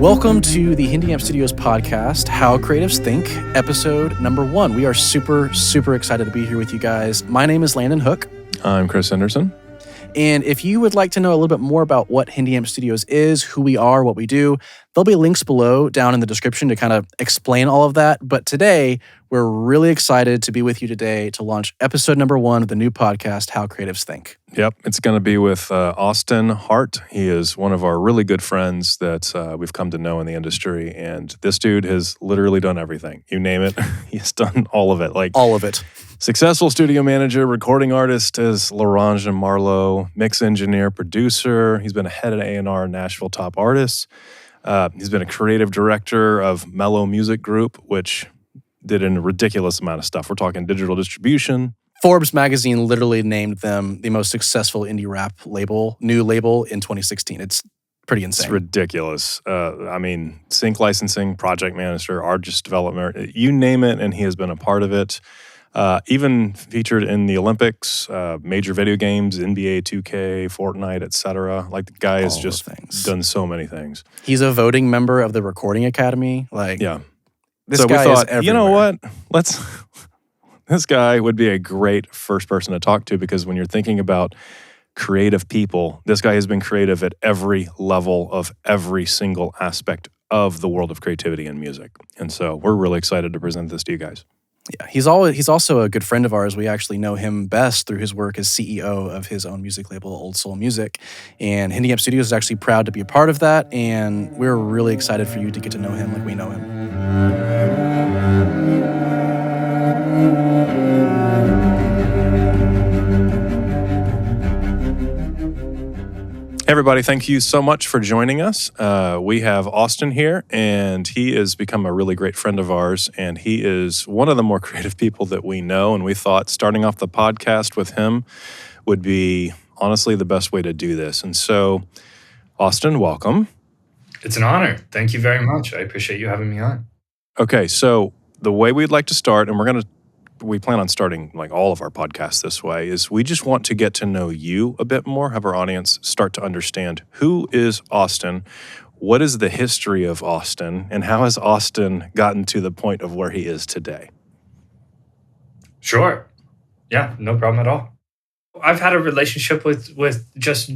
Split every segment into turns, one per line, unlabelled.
Welcome to the Hindi Amp Studios podcast, How Creatives Think, episode number 1. We are super excited to be here with you guys. My name is Landon Hook.
I'm Chris Henderson.
And if you would like to know a little bit more about what Hindi Amp Studios is, who we are, what we do, there'll be links below down in the description to kind of explain all of that. But today, we're really excited to be with you today to launch episode number 1 of the new podcast, How Creatives Think.
Yep, it's going to be with Austin Hart. He is one of our really good friends that we've come to know in the industry. And this dude has literally done everything. You name it, he's done all of it.
All of it.
Successful studio manager, recording artist as Larange and Marlowe, mix engineer, producer. He's been a head at A&R Nashville Top Artists. He's been a creative director of Mellow Music Group, which did a ridiculous amount of stuff. We're talking digital distribution.
Forbes magazine literally named them the most successful indie rap new label in 2016. It's pretty insane.
It's ridiculous. Sync licensing, project manager, artist development, you name it, and he has been a part of it. Even featured in the Olympics, major video games, NBA 2K, Fortnite, etc. Like, the guy has just done so many things.
He's a voting member of the Recording Academy. This guy
we thought,
is everywhere.
you know what? This guy would be a great first person to talk to, because when you're thinking about creative people, this guy has been creative at every level of every single aspect of the world of creativity and music. And so we're really excited to present this to you guys.
Yeah, he's also a good friend of ours. We actually know him best through his work as CEO of his own music label, Old Soul Music. And Hindi Amp Studios is actually proud to be a part of that. And we're really excited for you to get to know him like we know him.
Everybody, thank you so much for joining us. We have Austin here, and he has become a really great friend of ours, and he is one of the more creative people that we know, and we thought starting off the podcast with him would be honestly the best way to do this. And so, Austin, welcome.
It's an honor. Thank you very much. I appreciate you having me on.
Okay, so the way we'd like to start, and we plan on starting like all of our podcasts this way, is we just want to get to know you a bit more, have our audience start to understand who is Austin, what is the history of Austin, and how has Austin gotten to the point of where he is today?
Sure. Yeah, no problem at all. I've had a relationship with just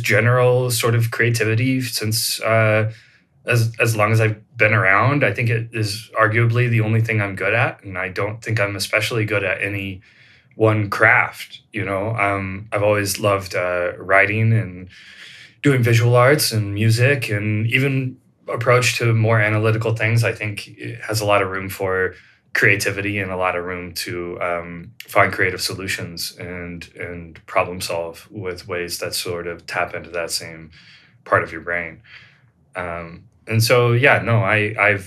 general sort of creativity since as long as I've been around. I think it is arguably the only thing I'm good at, and I don't think I'm especially good at any one craft. I've always loved writing and doing visual arts and music, and even approach to more analytical things. I think it has a lot of room for creativity and a lot of room to find creative solutions and problem solve with ways that sort of tap into that same part of your brain. And so, I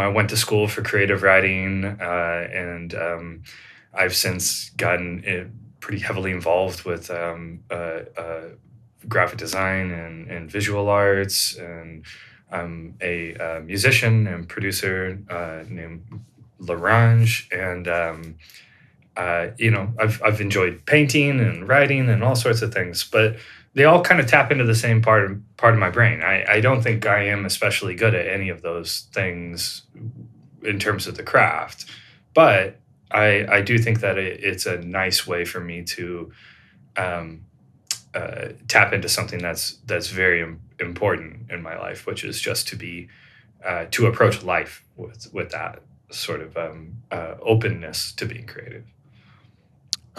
went to school for creative writing, and I've since gotten pretty heavily involved with graphic design and visual arts. And I'm a musician and producer named Larange, and I've enjoyed painting and writing and all sorts of things, but they all kind of tap into the same part of my brain. I don't think I am especially good at any of those things in terms of the craft, but I do think that it's a nice way for me to tap into something that's very important in my life, which is just to approach life with that sort of openness to being creative.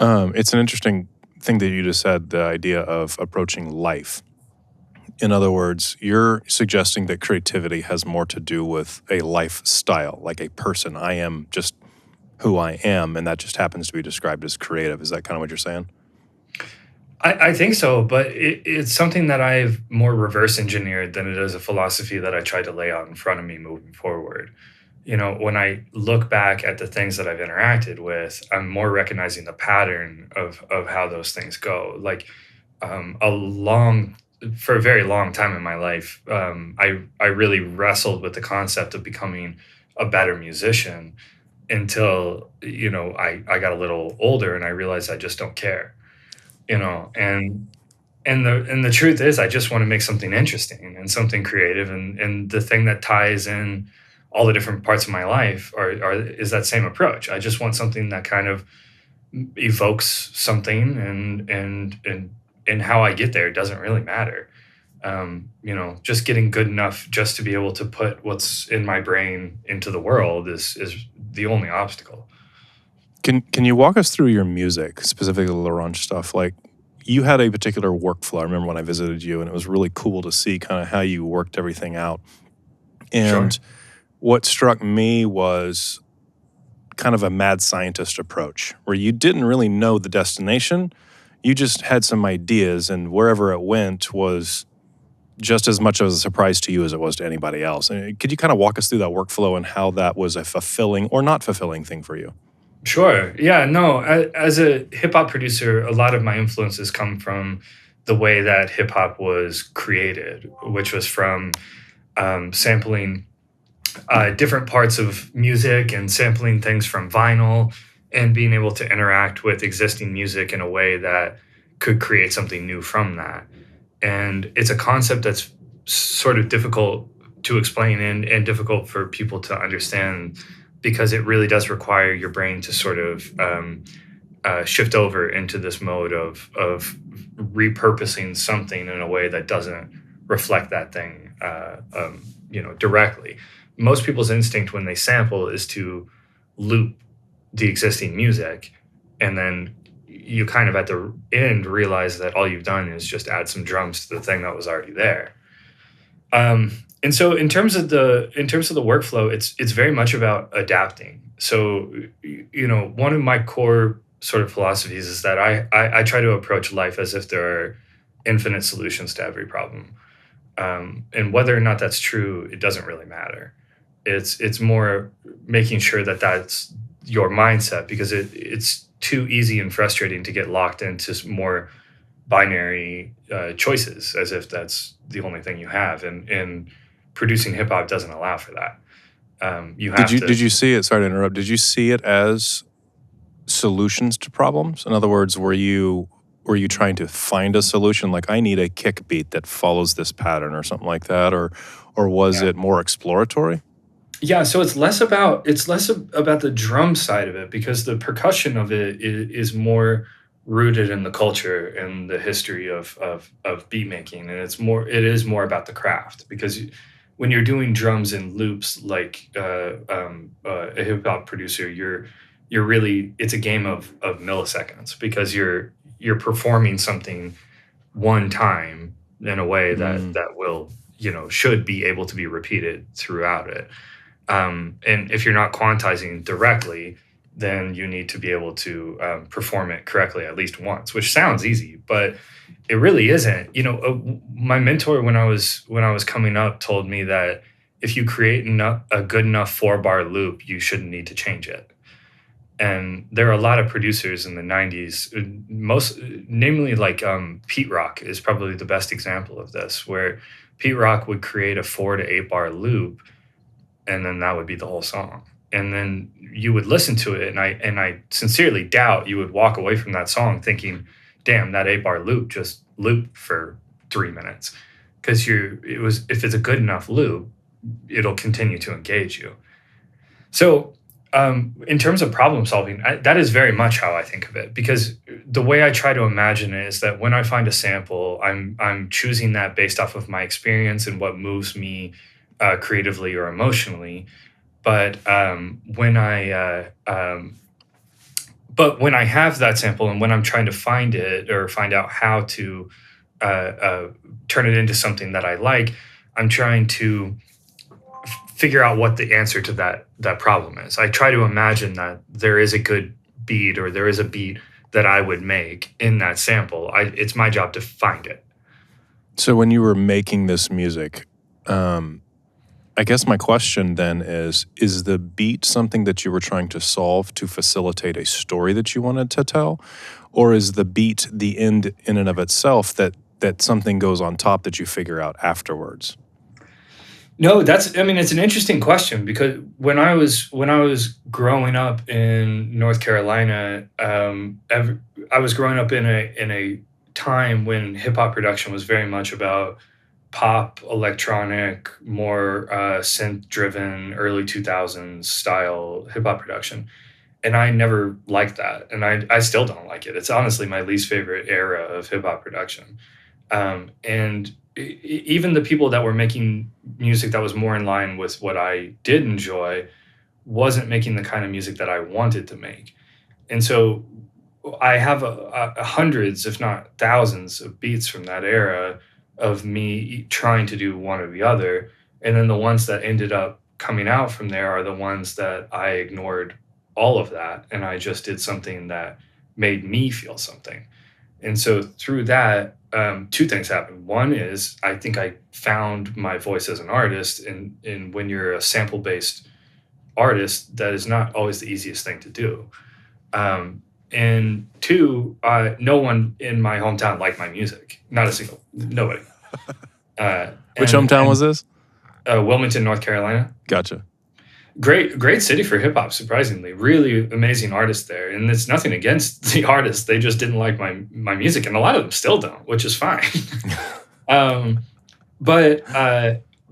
It's an interesting thing that you just said, the idea of approaching life. In other words, you're suggesting that creativity has more to do with a lifestyle, like a person. I am just who I am, and that just happens to be described as creative. Is that kind of what you're saying?
I think so, but it's something that I've more reverse engineered than it is a philosophy that I tried to lay out in front of me moving forward. When I look back at the things that I've interacted with, I'm more recognizing the pattern of how those things go. Like for a very long time in my life, I really wrestled with the concept of becoming a better musician until, I got a little older and I realized I just don't care, and And the truth is, I just want to make something interesting and something creative, and the thing that ties in all the different parts of my life is that same approach. I just want something that kind of evokes something, and how I get there doesn't really matter. Just getting good enough just to be able to put what's in my brain into the world is the only obstacle.
Can you walk us through your music, specifically the Laurent stuff? Like, you had a particular workflow. I remember when I visited you, and it was really cool to see kind of how you worked everything out.
Sure.
And what struck me was kind of a mad scientist approach, where you didn't really know the destination. You just had some ideas, and wherever it went was just as much of a surprise to you as it was to anybody else. And could you kind of walk us through that workflow and how that was a fulfilling or not fulfilling thing for you?
Sure. Yeah. No. As a hip hop producer, a lot of my influences come from the way that hip hop was created, which was from sampling different parts of music and sampling things from vinyl, and being able to interact with existing music in a way that could create something new from that. And it's a concept that's sort of difficult to explain, and difficult for people to understand, because it really does require your brain to sort of shift over into this mode of repurposing something in a way that doesn't reflect that thing directly. Most people's instinct when they sample is to loop the existing music, and then you kind of at the end realize that all you've done is just add some drums to the thing that was already there. And so in terms of the workflow, it's very much about adapting. So one of my core sort of philosophies is that I try to approach life as if there are infinite solutions to every problem. And whether or not that's true, it doesn't really matter. It's more making sure that that's your mindset, because it's too easy and frustrating to get locked into more binary choices, as if that's the only thing you have. And producing hip hop doesn't allow for that.
Did you see it? Sorry to interrupt. Did you see it as solutions to problems? In other words, were you trying to find a solution, like I need a kick beat that follows this pattern or something like that, or was it more exploratory?
Yeah, so it's less about the drum side of it, because the percussion of it is more rooted in the culture and the history of beat making, and it is more about the craft, because when you're doing drums in loops, like a hip hop producer, you're really, it's a game of milliseconds, because you're performing something one time in a way that will should be able to be repeated throughout it. And if you're not quantizing directly, then you need to be able to perform it correctly at least once, which sounds easy, but it really isn't. My mentor when I was coming up told me that if you create a good enough 4-bar loop, you shouldn't need to change it. And there are a lot of producers in the 90s, namely like Pete Rock is probably the best example of this, where Pete Rock would create a 4 to 8-bar loop, and then that would be the whole song. And then you would listen to it, and I sincerely doubt you would walk away from that song thinking, damn, that 8-bar loop just looped for 3 minutes. Because if it's a good enough loop, it'll continue to engage you. So in terms of problem solving, that is very much how I think of it, because the way I try to imagine it is that when I find a sample, I'm choosing that based off of my experience and what moves me creatively or emotionally. But when I have that sample, and when I'm trying to find it or find out how to turn it into something that I like, I'm trying to figure out what the answer to that problem is. I try to imagine that there is a good beat, or there is a beat that I would make in that sample. It's my job to find it.
So when you were making this music, I guess my question then is the beat something that you were trying to solve to facilitate a story that you wanted to tell? Or is the beat the end in and of itself that something goes on top that you figure out afterwards?
No, it's an interesting question, because when I was growing up in North Carolina, I was growing up in a time when hip hop production was very much about pop, electronic, more synth driven, early 2000s style hip hop production. And I never liked that. And I still don't like it. It's honestly my least favorite era of hip hop production. Even the people that were making music that was more in line with what I did enjoy wasn't making the kind of music that I wanted to make. And so I have hundreds, if not thousands, of beats from that era of me trying to do one or the other. And then the ones that ended up coming out from there are the ones that I ignored all of that. And I just did something that made me feel something. And so through that, two things happened. One is I think I found my voice as an artist. And when you're a sample based artist, that is not always the easiest thing to do. And two, no one in my hometown liked my music. Not a single, nobody.
Which hometown was this?
Wilmington, North Carolina.
Gotcha.
Great city for hip hop, surprisingly. Really amazing artists there. And it's nothing against the artists. They just didn't like my music. And a lot of them still don't, which is fine.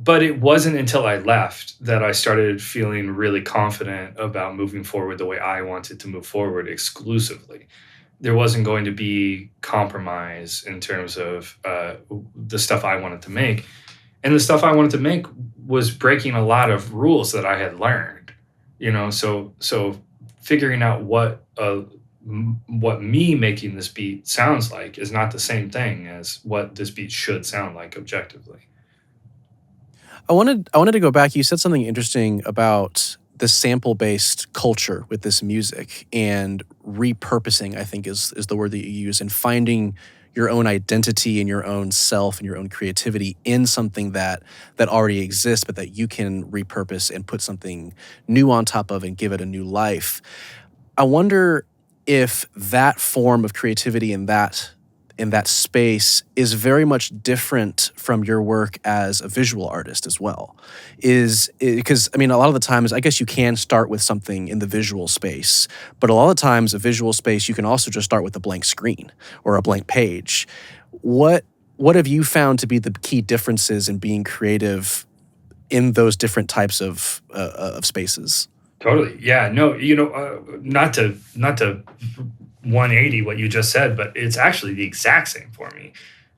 But it wasn't until I left that I started feeling really confident about moving forward the way I wanted to move forward exclusively. There wasn't going to be compromise in terms of the stuff I wanted to make. And the stuff I wanted to make was breaking a lot of rules that I had learned, so figuring out what me making this beat sounds like is not the same thing as what this beat should sound like objectively.
I wanted to go back. You said something interesting about the sample-based culture with this music, and repurposing, I think is the word that you use, and finding your own identity and your own self and your own creativity in something that already exists, but that you can repurpose and put something new on top of and give it a new life. I wonder if that form of creativity in that space is very much different from your work as a visual artist as well. Because, I mean, a lot of the times, I guess you can start with something in the visual space, but a lot of times a visual space, you can also just start with a blank screen or a blank page. What have you found to be the key differences in being creative in those different types of spaces?
Totally. Yeah. No, not to 180 what you just said, but it's actually the exact same for me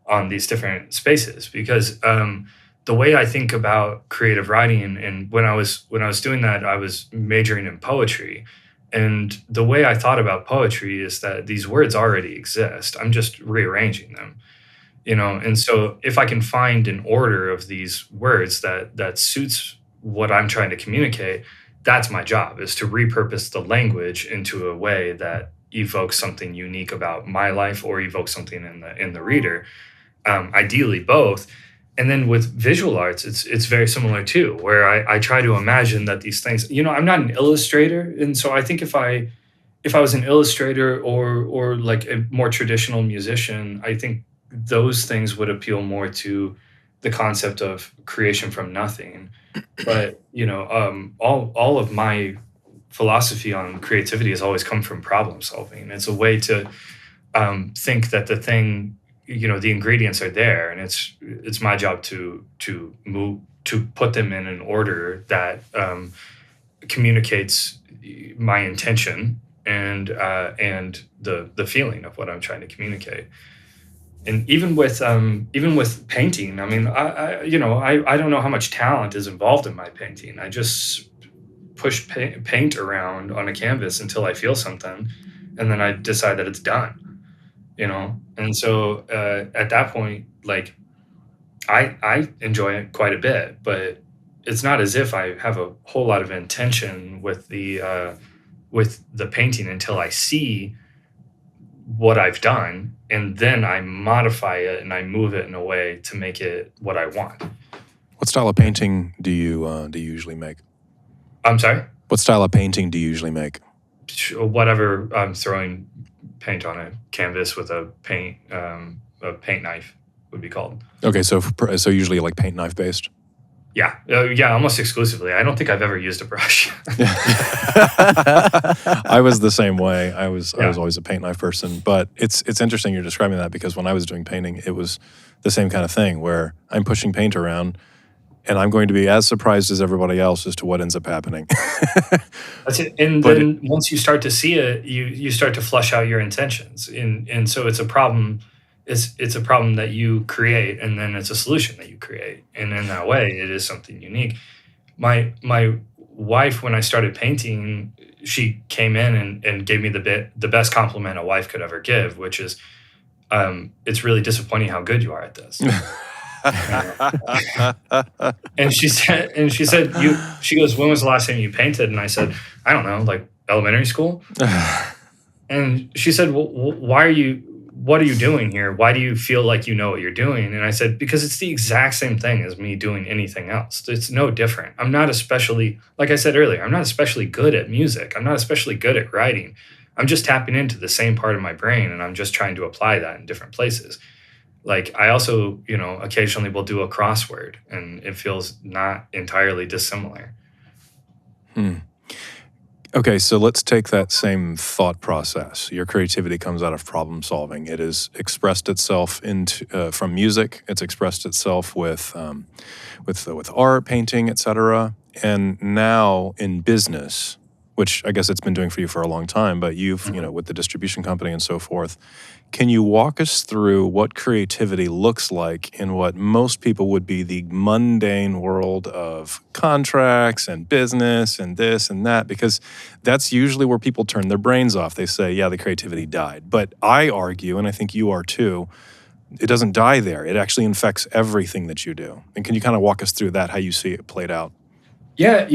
on these different spaces, because the way I think about creative writing, and when I was doing that, I was majoring in poetry, and the way I thought about poetry is that these words already exist. I'm just rearranging them, and so if I can find an order of these words that suits what I'm trying to communicate, that's my job, is to repurpose the language into a way that evokes something unique about my life or evokes something in the reader. Ideally both. And then with visual arts, it's very similar too, where I try to imagine that these things, I'm not an illustrator. And so I think if I was an illustrator or like a more traditional musician, I think those things would appeal more to the concept of creation from nothing. But, all of my philosophy on creativity has always come from problem solving. It's a way to think that the thing, the ingredients are there, and it's my job to put them in an order that communicates my intention and the feeling of what I'm trying to communicate. And even with painting, I mean, I don't know how much talent is involved in my painting. I just push paint around on a canvas until I feel something, and then I decide that it's done, And so at that point, like, I enjoy it quite a bit, but it's not as if I have a whole lot of intention with the painting until I see what I've done, and then I modify it and I move it in a way to make it what I want.
What style of painting do you usually make?
I'm sorry?
What style of painting do you usually make?
Whatever I'm throwing paint on a canvas with a paint knife would be called.
Okay, so usually like paint knife based?
Yeah, almost exclusively. I don't think I've ever used a brush.
I was the same way. I was
Yeah.
always a paint knife person, but it's interesting you're describing that, because when I was doing painting, it was the same kind of thing where I'm pushing paint around and I'm going to be as surprised as everybody else as to what ends up happening.
That's it. And
But
then once you start to see it, you start to flush out your intentions. And so it's a problem. It's a problem that you create, and then it's a solution that you create. And in that way, it is something unique. My wife, when I started painting, she came in and gave me the best compliment a wife could ever give, which is, it's really disappointing how good you are at this. And she goes, when was the last time you painted? And I said, I don't know, like elementary school. And she said, well, what are you doing here? Why do you feel like you know what you're doing? And I said, because it's the exact same thing as me doing anything else. It's no different. I'm not especially, like I said earlier, I'm not especially good at music. I'm not especially good at writing. I'm just tapping into the same part of my brain, and I'm just trying to apply that in different places. Like, I also, occasionally will do a crossword, and it feels not entirely dissimilar.
Okay, so let's take that same thought process. Your creativity comes out of problem solving. It has expressed itself from music. It's expressed itself with art, painting, etc. And now in business, which I guess it's been doing for you for a long time, but you've, with the distribution company and so forth. Can you walk us through what creativity looks like in what most people would be the mundane world of contracts and business and this and that? Because that's usually where people turn their brains off. They say, yeah, the creativity died. But I argue, and I think you are too, it doesn't die there. It actually infects everything that you do. And can you kind of walk us through that, how you see it played out?
Yeah,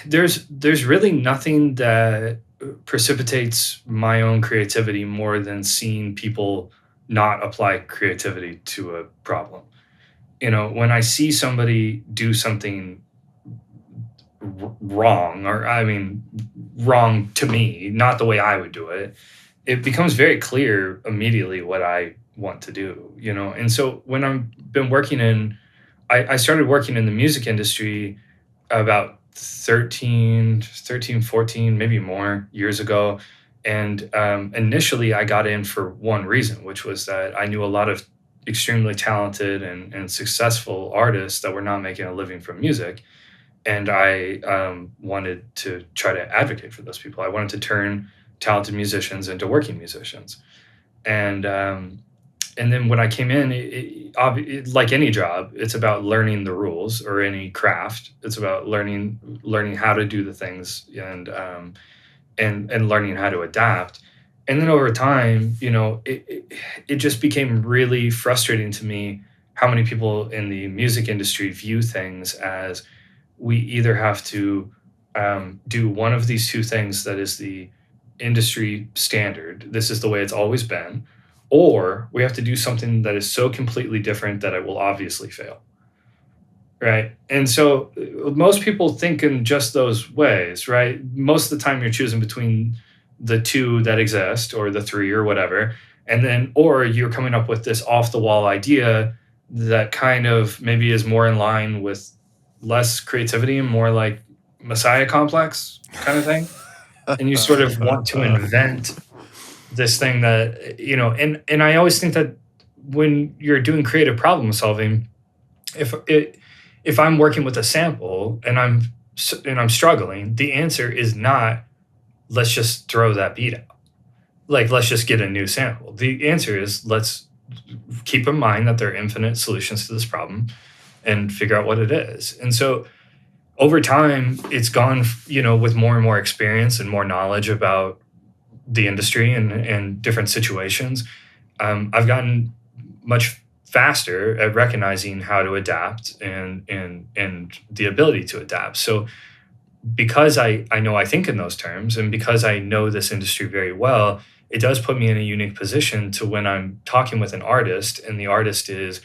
there's really nothing that precipitates my own creativity more than seeing people not apply creativity to a problem. When I see somebody do something wrong, or I mean, wrong to me, not the way I would do it, it becomes very clear immediately what I want to do, And so when I started working in the music industry about 14 maybe more years ago. And initially I got in for one reason, which was that I knew a lot of extremely talented and successful artists that were not making a living from music. And I wanted to try to advocate for those people. I wanted to turn talented musicians into working musicians. And then when I came in, like any job, it's about learning the rules, or any craft. It's about learning how to do the things, and learning how to adapt. And then over time, it just became really frustrating to me how many people in the music industry view things as, we either have to do one of these two things that is the industry standard. This is the way it's always been. Or we have to do something that is so completely different that it will obviously fail. Right. And so most people think in just those ways, right? Most of the time you're choosing between the two that exist, or the three, or whatever. And then, or you're coming up with this off the wall idea that kind of maybe is more in line with less creativity and more like Messiah complex kind of thing. And you sort of want to invent this thing that, and I always think that when you're doing creative problem solving, if I'm working with a sample and I'm struggling, the answer is not, let's just throw that beat out. Like, let's just get a new sample. The answer is, let's keep in mind that there are infinite solutions to this problem and figure out what it is. And so over time, it's gone, with more and more experience and more knowledge about the industry and different situations. I've gotten much faster at recognizing how to adapt and the ability to adapt. So because I know I think in those terms, and because I know this industry very well, it does put me in a unique position to, when I'm talking with an artist and the artist is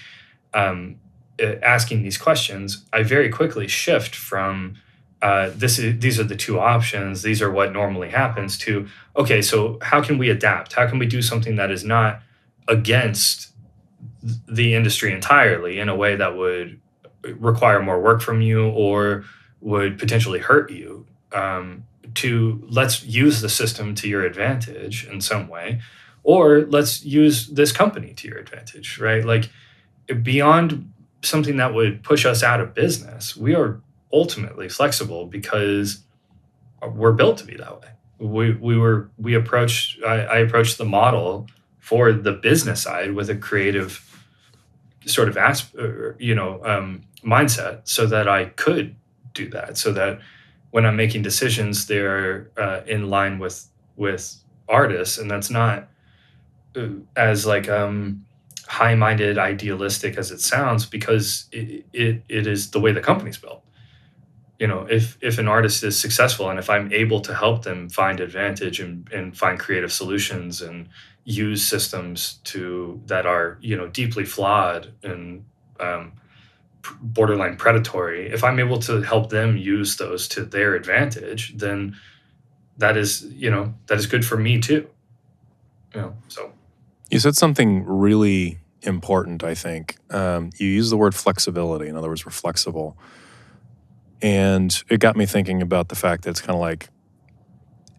asking these questions, I very quickly shift from these are the two options, these are what normally happens, to, okay, so how can we adapt? How can we do something that is not against the industry entirely, in a way that would require more work from you or would potentially hurt you, to let's use the system to your advantage in some way, or let's use this company to your advantage, right? Like, beyond something that would push us out of business, we are ultimately flexible because we're built to be that way. I approached the model for the business side with a creative sort of mindset, so that I could do that, so that when I'm making decisions, they're in line with artists, and that's not as like high-minded, idealistic as it sounds, because it is the way the company's built. If an artist is successful, and if I'm able to help them find advantage and find creative solutions and use systems that are deeply flawed and borderline predatory, if I'm able to help them use those to their advantage, then that is good for me too. So
You said something really important, I think. You used the word flexibility. In other words, we're flexible. And it got me thinking about the fact that it's kind of like,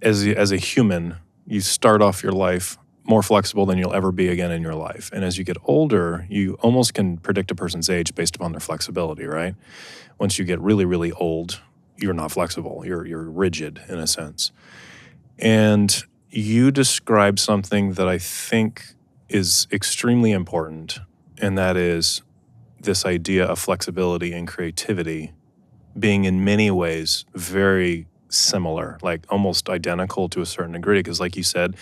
as a human, you start off your life more flexible than you'll ever be again in your life. And as you get older, you almost can predict a person's age based upon their flexibility, right? Once you get really, really old, you're not flexible. You're rigid in a sense. And you described something that I think is extremely important, and that is this idea of flexibility and creativity being in many ways very similar, like almost identical to a certain degree, because like you said,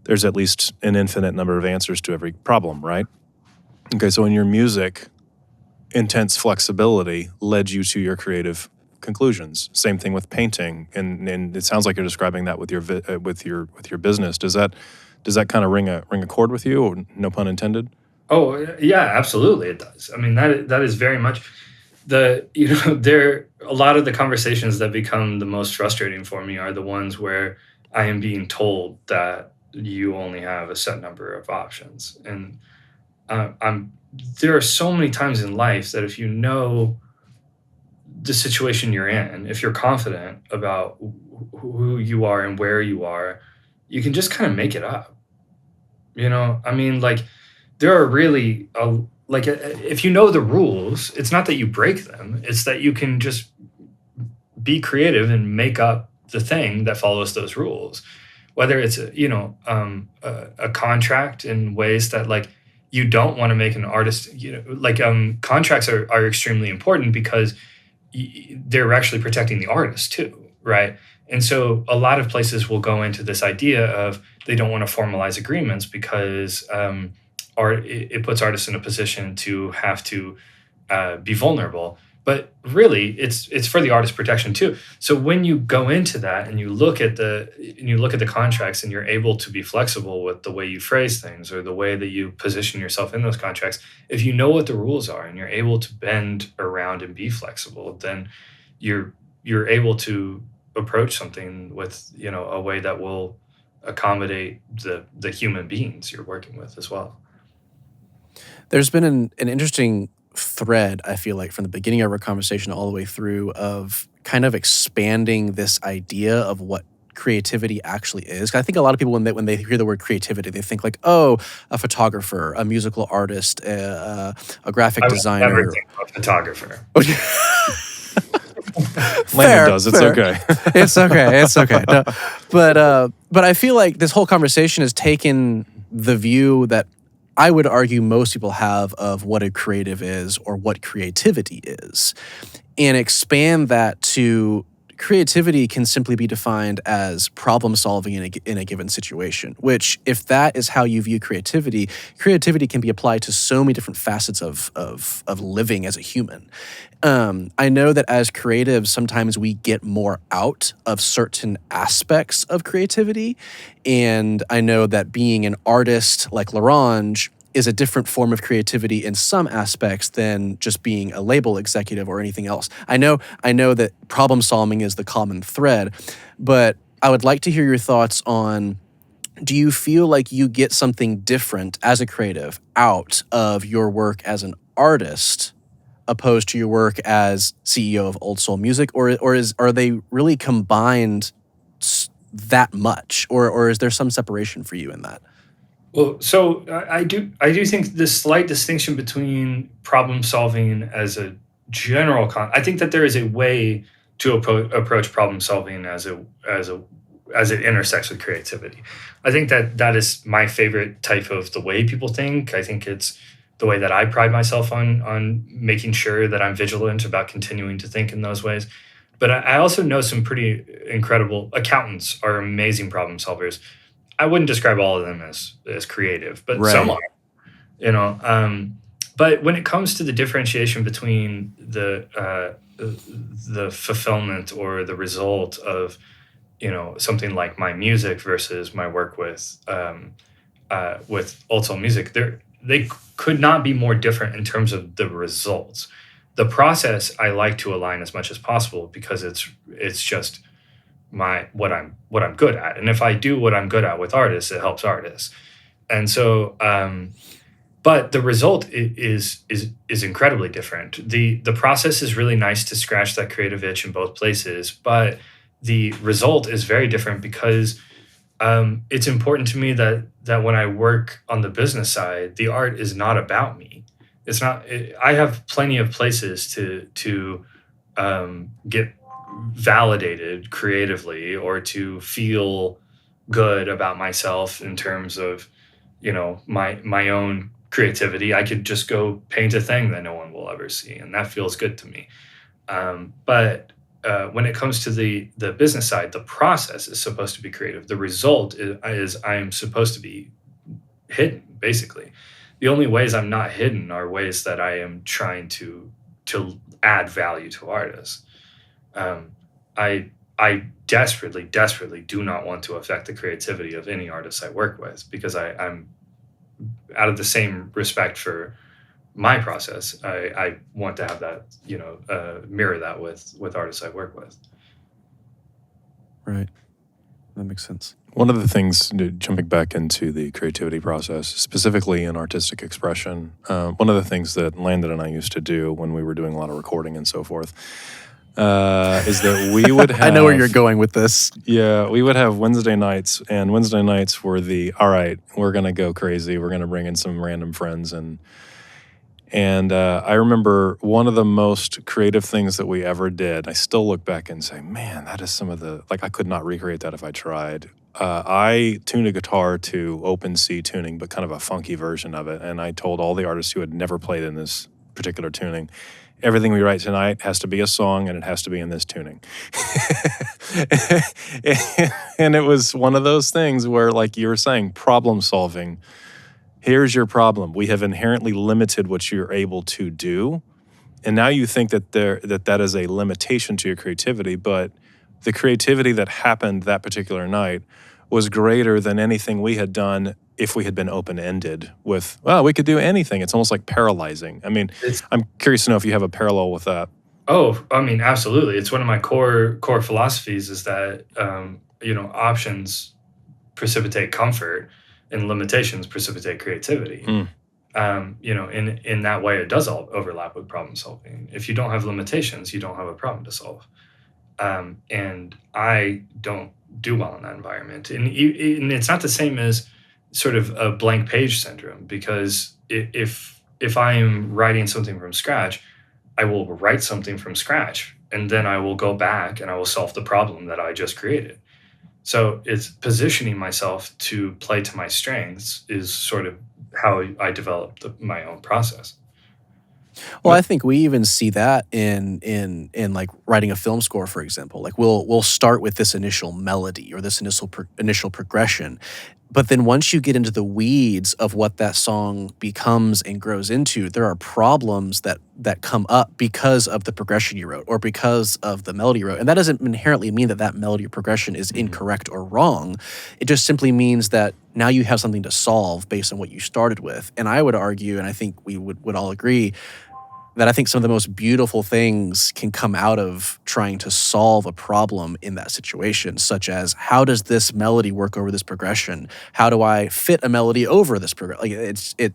there's at least an infinite number of answers to every problem, right? Okay, so in your music, intense flexibility led you to your creative conclusions. Same thing with painting, and it sounds like you're describing that with your business. Does that kind of ring a chord with you, or no pun intended?
Oh, yeah, absolutely it does. I mean, that is very much there. A lot of the conversations that become the most frustrating for me are the ones where I am being told that you only have a set number of options, and I'm there are so many times in life that if you know the situation you're in, if you're confident about who you are and where you are, you can just kind of make it up. I mean, like, there are really if you know the rules, it's not that you break them, it's that you can just be creative and make up the thing that follows those rules. Whether it's a contract, in ways that, like, you don't want to make an artist, contracts are extremely important because they're actually protecting the artist too, right? And so a lot of places will go into this idea of they don't want to formalize agreements because it puts artists in a position to have to be vulnerable. But really, it's for the artist protection too. So when you go into that and you look at the contracts, and you're able to be flexible with the way you phrase things or the way that you position yourself in those contracts, if you know what the rules are and you're able to bend around and be flexible, then you're able to approach something with a way that will accommodate the human beings you're working with as well.
There's been an interesting thread, I feel like, from the beginning of our conversation all the way through, of kind of expanding this idea of what creativity actually is. I think a lot of people, when they hear the word creativity, they think like, oh, a photographer, a musical artist, a graphic
I would never
designer.
think of a photographer.
Landon does. It's
fair.
okay.
It's okay. It's okay. No, but I feel like this whole conversation has taken the view that I would argue most people have of what a creative is or what creativity is, and expand that to creativity can simply be defined as problem solving in a given situation, which, if that is how you view creativity, creativity can be applied to so many different facets of living as a human. I know that as creatives, sometimes we get more out of certain aspects of creativity. And I know that being an artist like Larange is a different form of creativity in some aspects than just being a label executive or anything else. I know that problem solving is the common thread, but I would like to hear your thoughts on, do you feel like you get something different as a creative out of your work as an artist opposed to your work as CEO of Old Soul Music, or are they really combined that much, or is there some separation for you in that?
Well, so I do think this slight distinction between problem solving as a I think that there is a way to approach problem solving as it intersects with creativity. I think that that is my favorite type of the way people think. I think it's the way that I pride myself on making sure that I'm vigilant about continuing to think in those ways. But I also know some pretty incredible accountants are amazing problem solvers. I wouldn't describe all of them as creative, but some
Right.
are, you know. But when it comes to the differentiation between the fulfillment or the result of something like my music versus my work with Old Soul Music, they could not be more different in terms of the results. The process I like to align as much as possible because it's just what I'm good at. And if I do what I'm good at with artists, it helps artists. And so but the result is incredibly different. The process is really nice to scratch that creative itch in both places, but the result is very different because it's important to me that when I work on the business side, the art is not about me. It's not. I have plenty of places to get validated creatively or to feel good about myself in terms of my own creativity. I could just go paint a thing that no one will ever see, and that feels good to me. But when it comes to the business side, the process is supposed to be creative. The result is I am supposed to be hidden, basically. The only ways I'm not hidden are ways that I am trying to add value to artists. I desperately, desperately do not want to affect the creativity of any artist I work with because I'm out of the same respect for my process. I want to have that, mirror that with artists I work with.
Right. That makes sense.
One of the things, jumping back into the creativity process, specifically in artistic expression, one of the things that Landon and I used to do when we were doing a lot of recording and so forth, is that we would have...
I know where you're going with this.
Yeah, we would have Wednesday nights, and Wednesday nights were all right, we're going to go crazy. We're going to bring in some random friends. And I remember one of the most creative things that we ever did, I still look back and say, man, that is some of the... Like, I could not recreate that if I tried. I tuned a guitar to open C tuning, but kind of a funky version of it. And I told all the artists who had never played in this particular tuning, everything we write tonight has to be a song and it has to be in this tuning. And it was one of those things where, like you were saying, problem solving. Here's your problem. We have inherently limited what you're able to do. And now you think that that is a limitation to your creativity, but the creativity that happened that particular night was greater than anything we had done if we had been open-ended with, well, we could do anything. It's almost like paralyzing. I mean, I'm curious to know if you have a parallel with that.
Oh, I mean, absolutely. It's one of my core philosophies is that, options precipitate comfort and limitations precipitate creativity. In that way, it does all overlap with problem solving. If you don't have limitations, you don't have a problem to solve. And I don't do well in that environment. And it's not the same as sort of a blank page syndrome, because if I am writing something from scratch, I will write something from scratch, and then I will go back and I will solve the problem that I just created. So it's positioning myself to play to my strengths is sort of how I developed my own process.
Well, I think we even see that in like writing a film score, for example. Like we'll start with this initial melody or this initial progression, but then once you get into the weeds of what that song becomes and grows into, there are problems that come up because of the progression you wrote or because of the melody you wrote. And that doesn't inherently mean that melody or progression is incorrect or wrong. It just simply means that now you have something to solve based on what you started with. And I would argue, and I think we would all agree, that I think some of the most beautiful things can come out of trying to solve a problem in that situation, such as, how does this melody work over this progression? How do I fit a melody over this progression? Like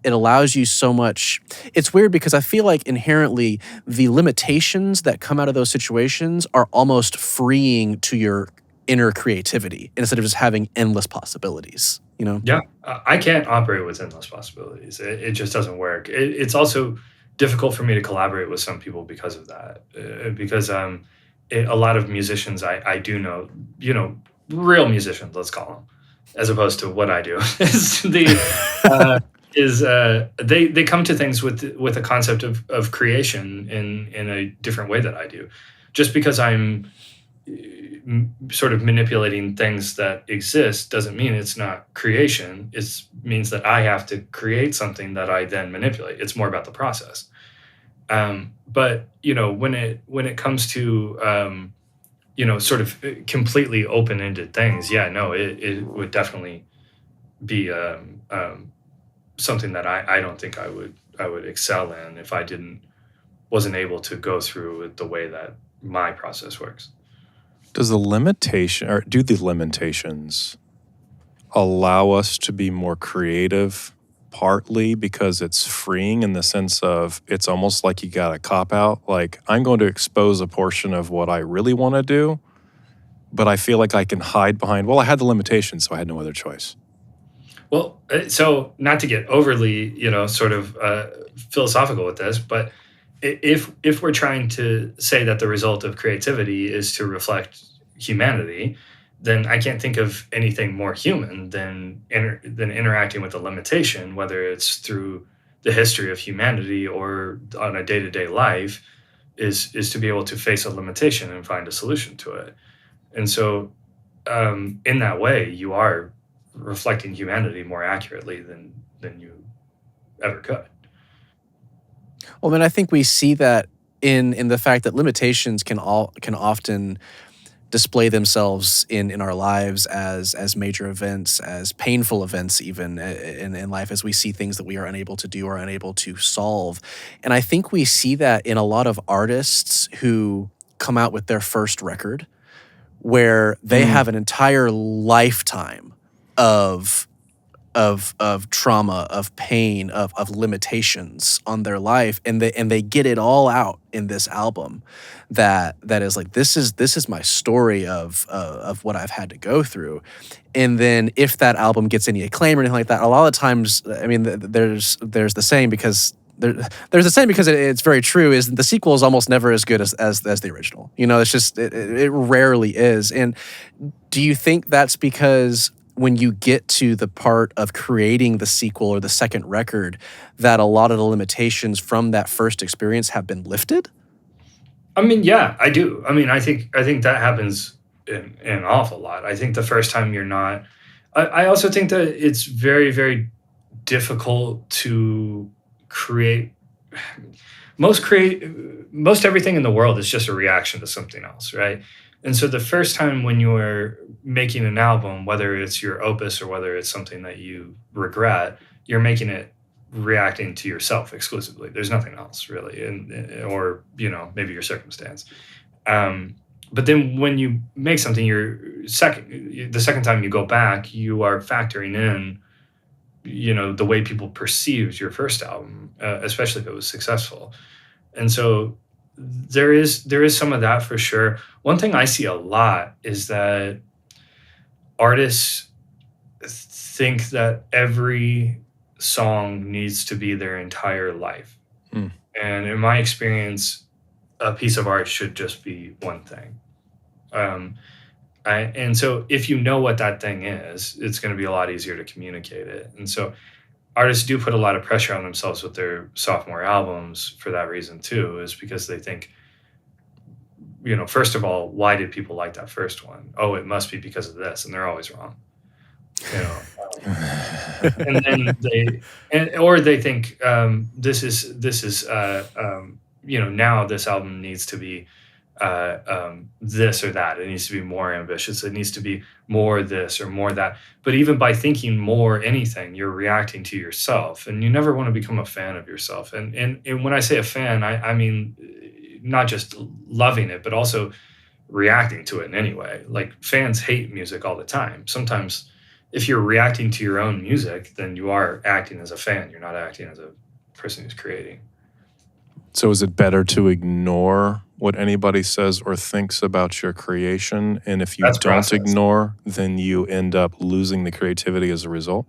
it allows you so much. It's weird because I feel like inherently the limitations that come out of those situations are almost freeing to your inner creativity instead of just having endless possibilities, you know?
Yeah, I can't operate within those possibilities. It just doesn't work. It's also difficult for me to collaborate with some people because of that. Because a lot of musicians I do know, real musicians, let's call them, as opposed to what I do, is uh, they come to things with a concept of creation in a different way that I do. Just because I'm sort of manipulating things that exist doesn't mean it's not creation. It means that I have to create something that I then manipulate. It's more about the process. But when it comes to sort of completely open ended things, yeah, no, it would definitely be something that I don't think I would excel in if I didn't wasn't able to go through it the way that my process works.
Does the limitation or do the limitations allow us to be more creative partly because it's freeing in the sense of it's almost like you got a cop out, like I'm going to expose a portion of what I really want to do, but I feel like I can hide behind, well, I had the limitations, so I had no other choice.
Well, so not to get overly, sort of philosophical with this, but if we're trying to say that the result of creativity is to reflect humanity, then I can't think of anything more human than interacting with a limitation, whether it's through the history of humanity or on a day to day life, is to be able to face a limitation and find a solution to it. And so, in that way, you are reflecting humanity more accurately than you ever could.
Well, then I think we see that in the fact that limitations can often display themselves in our lives as major events, as painful events, even in life, as we see things that we are unable to do or unable to solve. And I think we see that in a lot of artists who come out with their first record, where they
Mm.
have an entire lifetime of of trauma, of pain, of limitations on their life, and they get it all out in this album. That is like, this is my story of what I've had to go through. And then if that album gets any acclaim or anything like that, a lot of times, I mean, there's the saying, because there's a saying because it's very true, is the sequel is almost never as good as the original. It's just it rarely is. And do you think that's because when you get to the part of creating the sequel or the second record, that a lot of the limitations from that first experience have been lifted?
I mean, yeah, I do. I mean, I think that happens in an awful lot. I think the first time you're not. I also think that it's very, very difficult to create. Most everything in the world is just a reaction to something else, right? And so the first time when you're making an album, whether it's your opus or whether it's something that you regret, you're making it reacting to yourself exclusively. There's nothing else really, or maybe your circumstance. But then when you make something, the second time you go back, you are factoring in, the way people perceived your first album, especially if it was successful. And so there is some of that for sure. One thing I see a lot is that artists think that every song needs to be their entire life.
Mm.
And in my experience, a piece of art should just be one thing. Um, and so if you know what that thing is, it's going to be a lot easier to communicate it. And so artists do put a lot of pressure on themselves with their sophomore albums for that reason too, is because they think, first of all, why did people like that first one? Oh, it must be because of this, and they're always wrong. You know, and then or they think this is now this album needs to be this or that. It needs to be more ambitious. It needs to be more this or more that. But even by thinking more anything, you're reacting to yourself, and you never want to become a fan of yourself. And when I say a fan, I mean not just loving it, but also reacting to it in any way. Like fans hate music all the time. Sometimes if you're reacting to your own music, then you are acting as a fan. You're not acting as a person who's creating.
So is it better to ignore what anybody says or thinks about your creation? And if you
That's
don't
process.
ignore, then you end up losing the creativity as a result?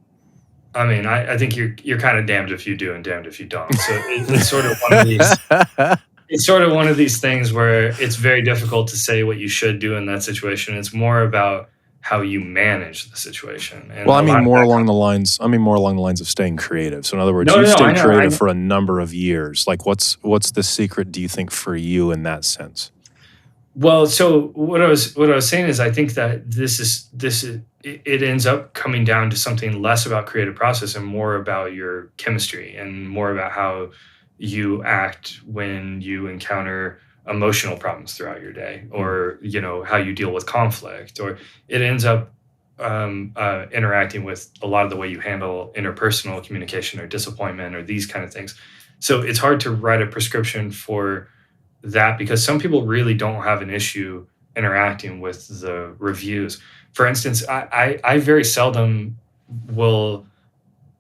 I mean, I think you're kind of damned if you do and damned if you don't. So it's sort of one of these. It's sort of one of these things where it's very difficult to say what you should do in that situation. It's more about how you manage the situation, and
Well, I
a
mean
lot of
more
that.
along the lines. I mean more along the lines of staying creative. So in other words,
No,
you've
no, no. I
stayed
know.
creative for a number of years. Like, what's the secret? Do you think for you in that sense?
Well, so what I was saying is I think that it ends up coming down to something less about creative process and more about your chemistry and more about how you act when you encounter emotional problems throughout your day, or how you deal with conflict, or it ends up interacting with a lot of the way you handle interpersonal communication or disappointment or these kind of things. So it's hard to write a prescription for that because some people really don't have an issue interacting with the reviews. For instance, I very seldom will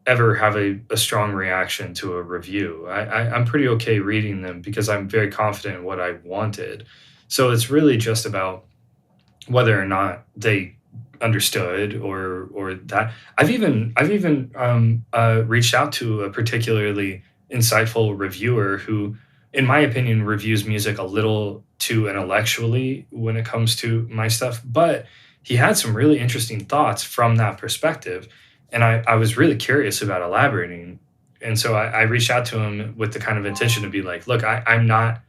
ever have a strong reaction to a review. I'm pretty okay reading them because I'm very confident in what I wanted. So it's really just about whether or not they understood, or that I've even reached out to a particularly insightful reviewer who, in my opinion, reviews music a little too intellectually when it comes to my stuff, but he had some really interesting thoughts from that perspective, and I was really curious about elaborating, and so I reached out to him with the kind of intention to be like, look, I'm not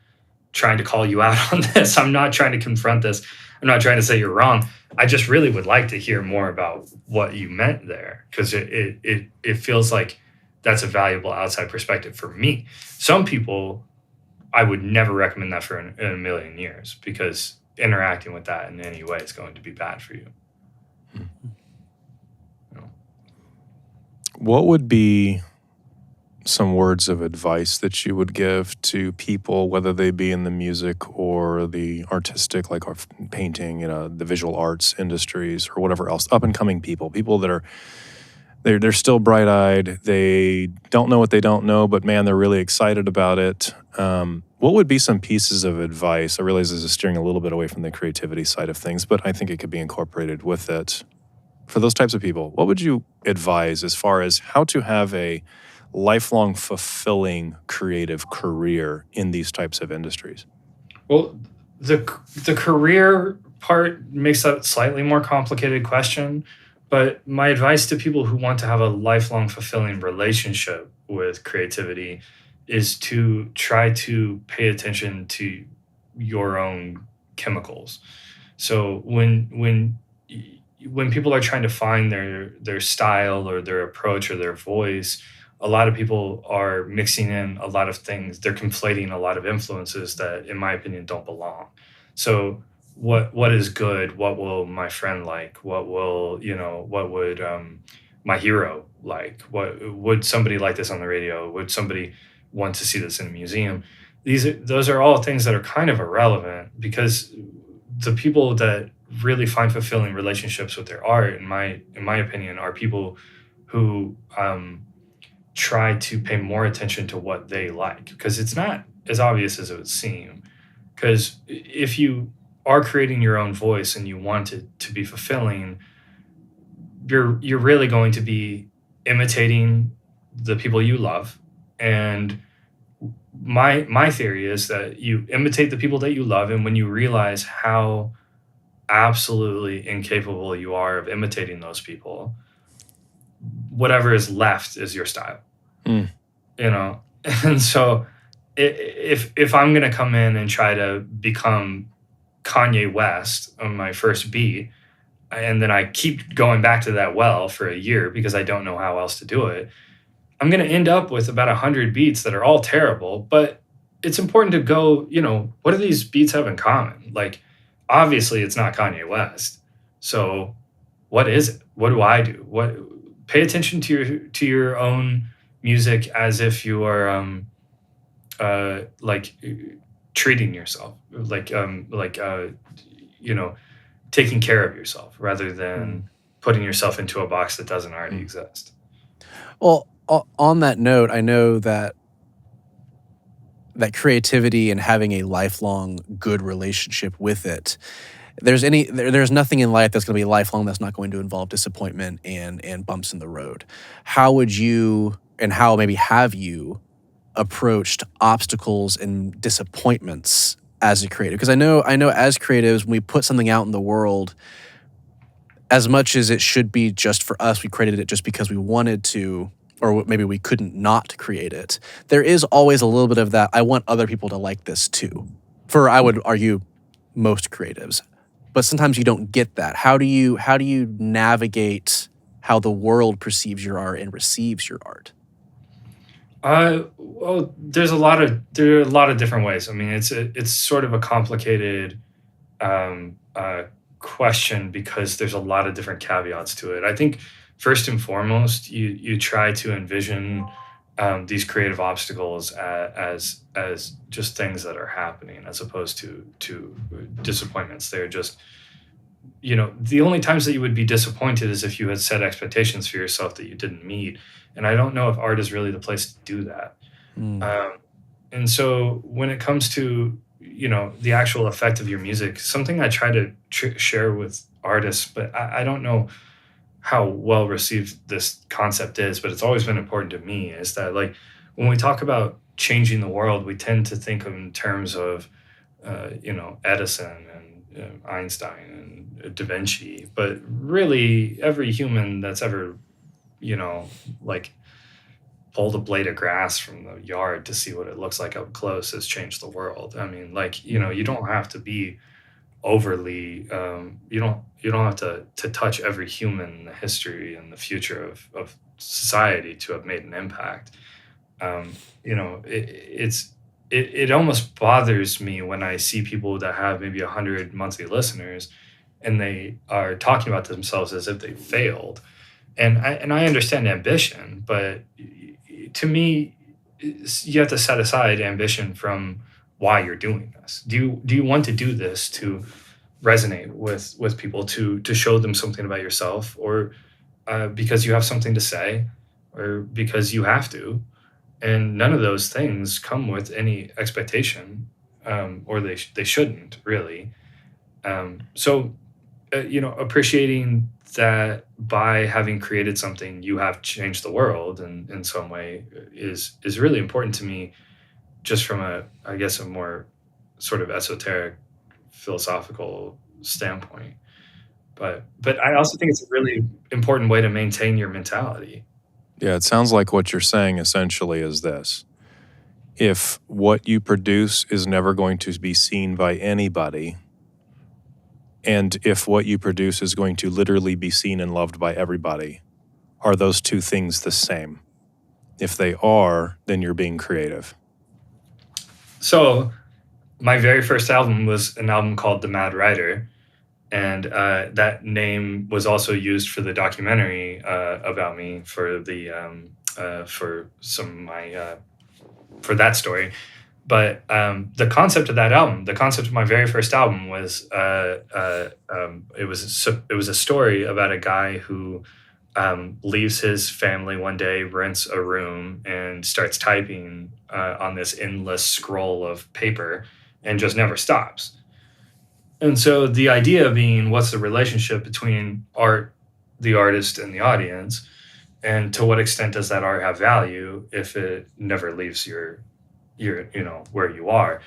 trying to call you out on this. I'm not trying to confront this. I'm not trying to say you're wrong. I just really would like to hear more about what you meant there, because it feels like that's a valuable outside perspective for me. Some people, I would never recommend that for in a million years, because interacting with that in any way is going to be bad for you.
What would be some words of advice that you would give to people, whether they be in the music or the artistic, like painting, the visual arts industries or whatever else, up and coming people that are they're still bright eyed, they don't know what they don't know, but man, they're really excited about it. What would be some pieces of advice? I realize this is steering a little bit away from the creativity side of things, but I think it could be incorporated with it. For those types of people, what would you advise as far as how to have a lifelong fulfilling creative career in these types of industries?
Well, the career part makes that slightly more complicated question, but my advice to people who want to have a lifelong fulfilling relationship with creativity is to try to pay attention to your own chemicals. So when people are trying to find their style or their approach or their voice, a lot of people are mixing in a lot of things. They're conflating a lot of influences that, in my opinion, don't belong. So what is good? What will my friend like? What would my hero like? What would somebody like this on the radio? Would somebody want to see this in a museum? Those are all things that are kind of irrelevant, because the people that really find fulfilling relationships with their art, in my opinion, are people who try to pay more attention to what they like, because it's not as obvious as it would seem. Because if you are creating your own voice and you want it to be fulfilling, you're really going to be imitating the people you love. And my theory is that you imitate the people that you love, and when you realize how absolutely incapable you are of imitating those people, whatever is left is your style.
Mm.
And so if I'm going to come in and try to become Kanye West on my first beat, and then I keep going back to that well for a year because I don't know how else to do it, I'm going to end up with about 100 beats that are all terrible. But it's important to go, what do these beats have in common? Like, obviously it's not Kanye West. So what is it? What do I do? Pay attention to your own music as if you are like treating yourself, like taking care of yourself rather than putting yourself into a box that doesn't already exist.
Well, on that note, I know that creativity and having a lifelong good relationship with it, there's nothing in life that's going to be lifelong that's not going to involve disappointment and bumps in the road. How would you, and how maybe have you approached obstacles and disappointments as a creative? Because I know as creatives, when we put something out in the world, as much as it should be just for us, we created it just because we wanted to, or maybe we couldn't not create it. There is always a little bit of that. I want other people to like this too. For, I would argue, most creatives, but sometimes you don't get that. How do you navigate how the world perceives your art and receives your art?
Well, there are a lot of different ways. I mean, it's sort of a complicated um, uh, question because there's a lot of different caveats to it. I think first and foremost, you try to envision these creative obstacles as just things that are happening, as opposed to disappointments. They're just, the only times that you would be disappointed is if you had set expectations for yourself that you didn't meet. And I don't know if art is really the place to do that.
Mm.
Um, and so when it comes to, the actual effect of your music, something I try to share with artists, but I don't know how well received this concept is, but it's always been important to me, is that, like, when we talk about changing the world, we tend to think of in terms of, Edison and Einstein and Da Vinci, but really every human that's ever, like, pulled a blade of grass from the yard to see what it looks like up close has changed the world. I mean, like, you don't have to be overly, you don't have to touch every human in the history and the future of society to have made an impact. It almost bothers me when I see people that have maybe 100 monthly listeners, and they are talking about themselves as if they failed. And I understand ambition, but to me, you have to set aside ambition from why you're doing this. Do you want to do this to resonate with people, to show them something about yourself, or because you have something to say, or because you have to? And none of those things come with any expectation, or they shouldn't really. So appreciating that by having created something, you have changed the world in some way is really important to me, just from I guess, a more sort of esoteric philosophical standpoint. But I also think it's a really important way to maintain your mentality.
Yeah, it sounds like what you're saying essentially is this. If what you produce is never going to be seen by anybody, and if what you produce is going to literally be seen and loved by everybody, are those two things the same? If they are, then you're being creative.
So my very first album was an album called The Mad Writer, and that name was also used for the documentary about me, for some of my for that story. But the concept of that album, the concept of my very first album, was it was a story about a guy who leaves his family one day, rents a room, and starts typing on this endless scroll of paper, and just never stops. And so the idea being, what's the relationship between art, the artist, and the audience, and to what extent does that art have value if it never leaves your where you are?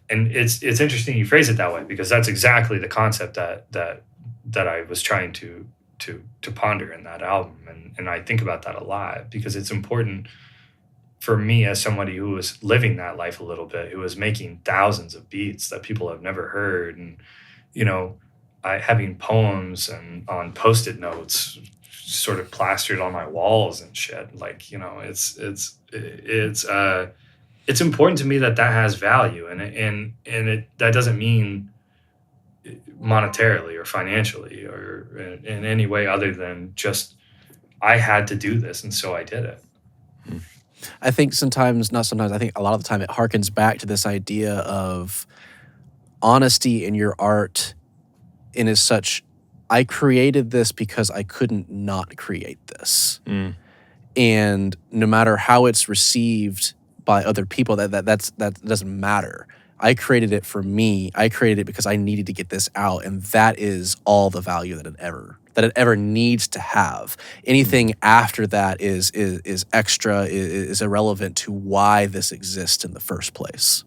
And it's interesting you phrase it that way, because that's exactly the concept that I was trying to ponder in that album. And I think about that a lot, because it's important for me, as somebody who was living that life a little bit, who was making thousands of beats that people have never heard, and you know I having poems and on post-it notes sort of plastered on my walls and shit. Like, it's important to me that that has value, and that doesn't mean monetarily or financially or in any way other than just, I had to do this, and so I did it.
I think not sometimes, I think a lot of the time it harkens back to this idea of honesty in your art, and is such I created this because I couldn't not create this.
Mm.
And no matter how it's received by other people, that doesn't matter. I created it for me. I created it because I needed to get this out, and that is all the value that it ever needs to have. Anything after that is extra, is irrelevant to why this exists in the first place.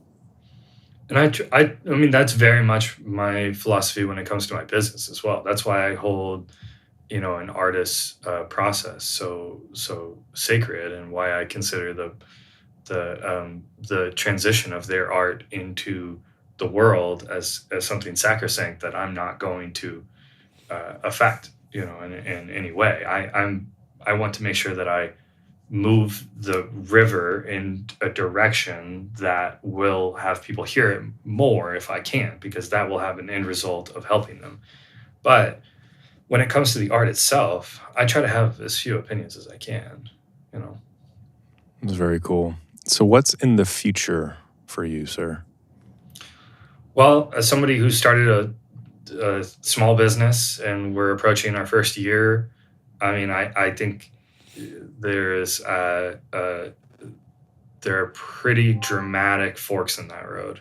And I mean, that's very much my philosophy when it comes to my business as well. That's why I hold, an artist's process so sacred, and why I consider the transition of their art into the world as something sacrosanct that I'm not going to affect, in any way. I want to make sure that I move the river in a direction that will have people hear it more if I can, because that will have an end result of helping them. But when it comes to the art itself, I try to have as few opinions as I can,
That's very cool. So what's in the future for you, sir?
Well, as somebody who started a small business and we're approaching our first year, I mean, I think there are pretty dramatic forks in that road,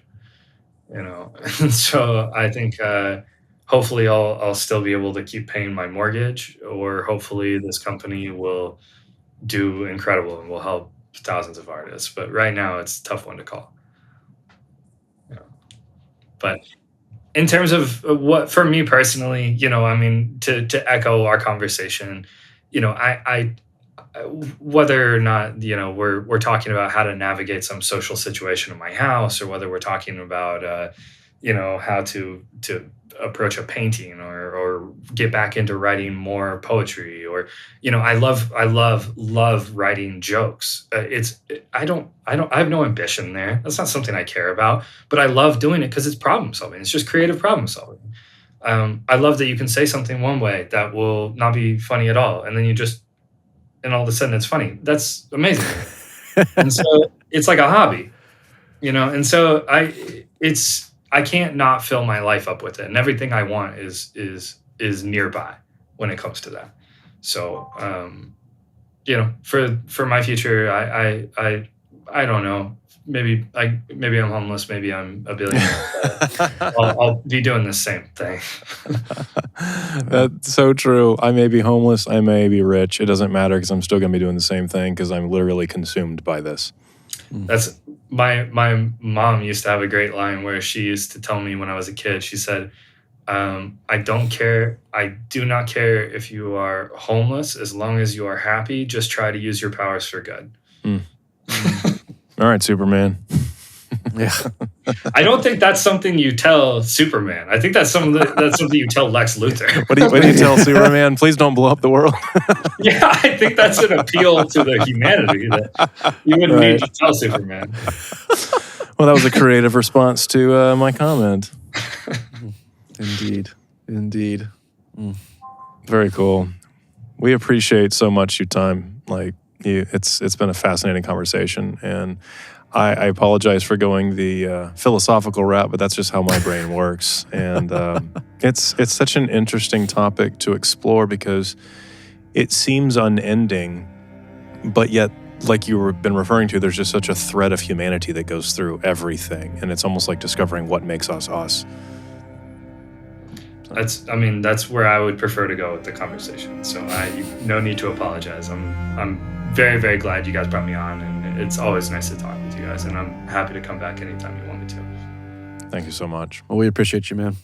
And so I think hopefully I'll still be able to keep paying my mortgage, or hopefully this company will do incredible and will help thousands of artists. But right now it's a tough one to call. But in terms of what, for me personally, I mean, to echo our conversation, I whether or not, we're talking about how to navigate some social situation in my house, or whether we're talking about, how to approach a painting, or get back into writing more poetry, or, I love writing jokes. I have no ambition there. That's not something I care about, but I love doing it because it's problem solving. It's just creative problem solving. I love that you can say something one way that will not be funny at all, and then and all of a sudden it's funny. That's amazing. And so it's like a hobby, and so I can't not fill my life up with it, and everything I want is nearby when it comes to that. So, for my future, I don't know. Maybe I'm homeless. Maybe I'm a billionaire. I'll be doing the same thing.
That's so true. I may be homeless. I may be rich. It doesn't matter, because I'm still going to be doing the same thing, because I'm literally consumed by this.
That's my mom used to have a great line where she used to tell me when I was a kid. She said, I don't care. I do not care if you are homeless, as long as you are happy. Just try to use your powers for good.
All right, Superman.
Yeah.
I don't think that's something you tell Superman. I think that's something you tell Lex Luthor.
What do you tell Superman? Please don't blow up the world.
Yeah, I think that's an appeal to the humanity that you wouldn't need to tell Superman.
Well, that was a creative response to my comment.
Indeed.
Very cool. We appreciate so much your time. It's been a fascinating conversation, and I apologize for going the philosophical route, but that's just how my brain works. And it's such an interesting topic to explore, because it seems unending, but yet, like you've been referring to, there's just such a thread of humanity that goes through everything, and it's almost like discovering what makes us us.
That's where I would prefer to go with the conversation. So no need to apologize. I'm very, very glad you guys brought me on, and it's always nice to talk with you guys, and I'm happy to come back anytime you want me to.
Thank you so much.
Well, we appreciate you, man.